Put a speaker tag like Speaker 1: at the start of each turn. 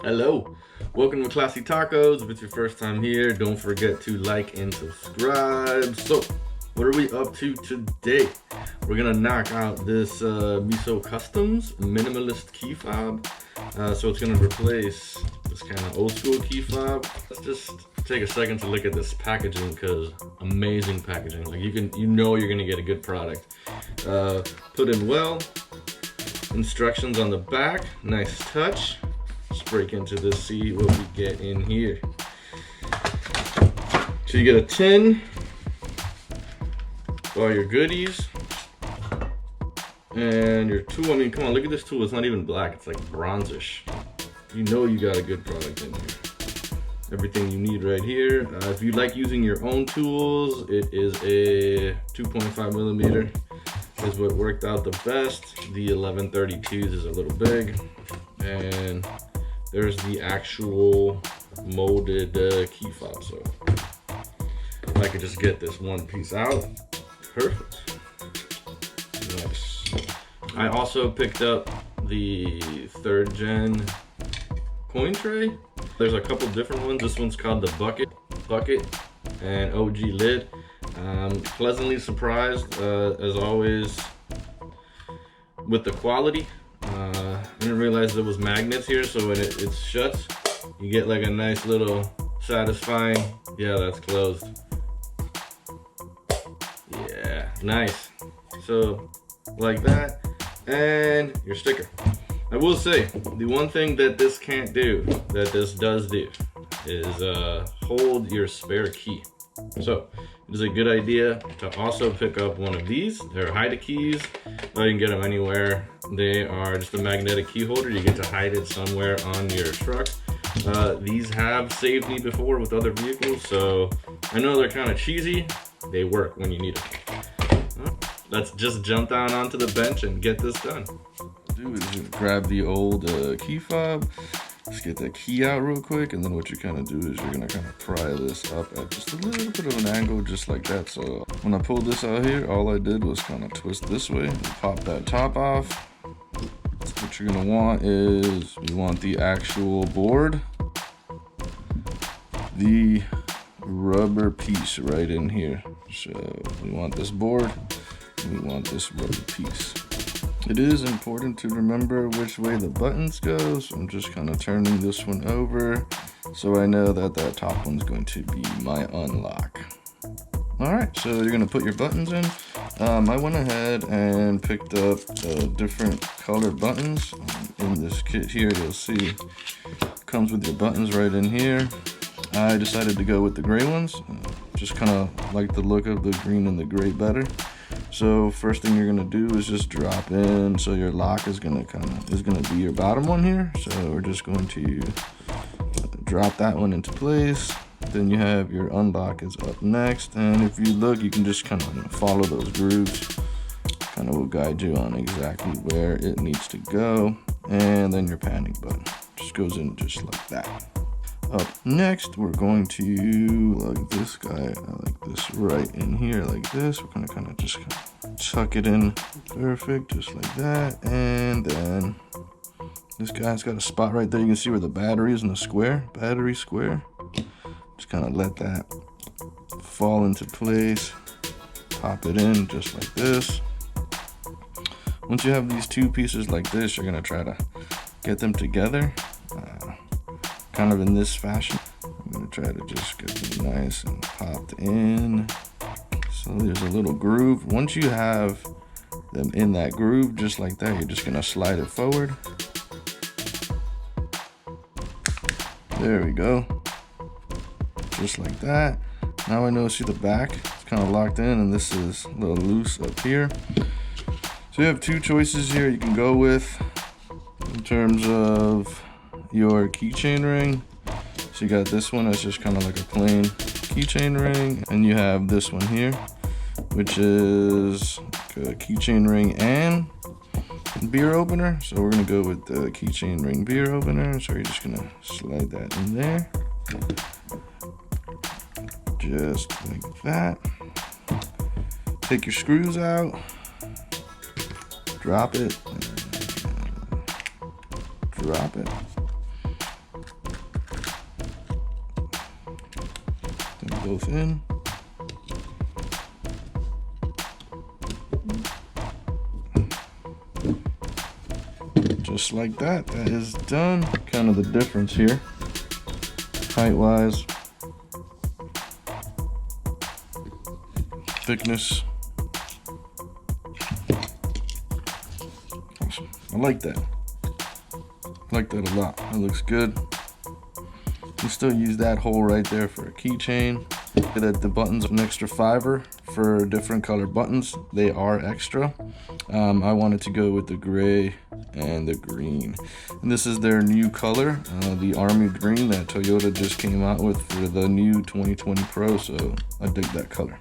Speaker 1: Hello, welcome to Classy Tacos. If it's your first time here, don't forget to like and subscribe. So, what are we up to today? We're gonna knock out this Mesocustoms Minimalist Keyfob. So it's gonna replace this kind of old school Keyfob. Let's just take a second to look at this packaging, because amazing packaging. Like you know you're gonna get a good product. Put in well. Instructions on the back, nice touch. Let's break into this, see what we get in here. So you get a tin, all your goodies, and your tool. I mean, come on, look at this tool. It's not even black, it's like bronzish. You know you got a good product in here. Everything you need right here. If you like using your own tools, it is a 2.5 millimeter. Is what worked out the best. The 1132s is a little big, and there's the actual molded keyfob. So if I could just get this one piece out, perfect. Nice. I also picked up the 3rd gen coin tray. There's a couple different ones. This one's called the bucket, and OG lid. Pleasantly surprised, as always, with the quality. I didn't realize there was magnets here, so when it shuts, you get like a nice little satisfying, yeah, that's closed. Yeah, nice. So, like that, and your sticker. I will say, the one thing that this can't do, that this does do, is hold your spare key. So it is a good idea to also pick up one of these. They're hide keys. You can get them anywhere. They are just a magnetic key holder. You get to hide it somewhere on your truck. These have saved me before with other vehicles, so I know they're kind of cheesy. They work when you need them. Let's just jump down onto the bench and get this done. Do is you grab the old key fob. Just get that key out real quick, and then what you kind of do is you're gonna kind of pry this up at just a little bit of an angle, just like that. So when I pulled this out here, all I did was kind of twist this way and pop that top off. What you're gonna want is you want the actual board, the rubber piece right in here. So we want this board, and we want this rubber piece. It is important to remember which way the buttons go, so I'm just kind of turning this one over so I know that that top one's going to be my unlock. Alright, so you're going to put your buttons in. I went ahead and picked up different colored buttons. In this kit here, you'll see it comes with your buttons right in here. I decided to go with the gray ones. Just kind of like the look of the green and the gray better. So first thing you're gonna do is just drop in. So your lock is gonna be your bottom one here. So we're just going to drop that one into place. Then you have your unlock is up next, and if you look, you can just kind of follow those grooves. Kind of will guide you on exactly where it needs to go. And then your panic button just goes in just like that. Up next, we're going to lug this guy like this right in here like this. We're gonna kind of just tuck it in perfect, just like that. And then this guy's got a spot right there. You can see where the battery is in the square, battery square. Just kind of let that fall into place. Pop it in just like this. Once you have these two pieces like this, you're gonna try to get them together. Kind of in this fashion. I'm gonna try to just get them nice and popped in. So there's a little groove. Once you have them in that groove, just like that, you're just gonna slide it forward. There we go. Just like that. Now I know, see the back, it's kind of locked in, and this is a little loose up here. So you have two choices here you can go with in terms of your keychain ring. So you got this one that's just kind of like a plain keychain ring, and you have this one here, which is a keychain ring and beer opener. So we're gonna go with the keychain ring beer opener. So you're just gonna slide that in there, just like that. Take your screws out, drop it, drop it. both in. Just like that, that is done. Kind of the difference here, height-wise, thickness. I like that. I like that a lot. That looks good. You still use that hole right there for a keychain. That the buttons are an extra $5 for different color buttons. They are extra. I wanted to go with the gray and the green. And this is their new color, the army green that Toyota just came out with for the new 2020 Pro. So I dig that color.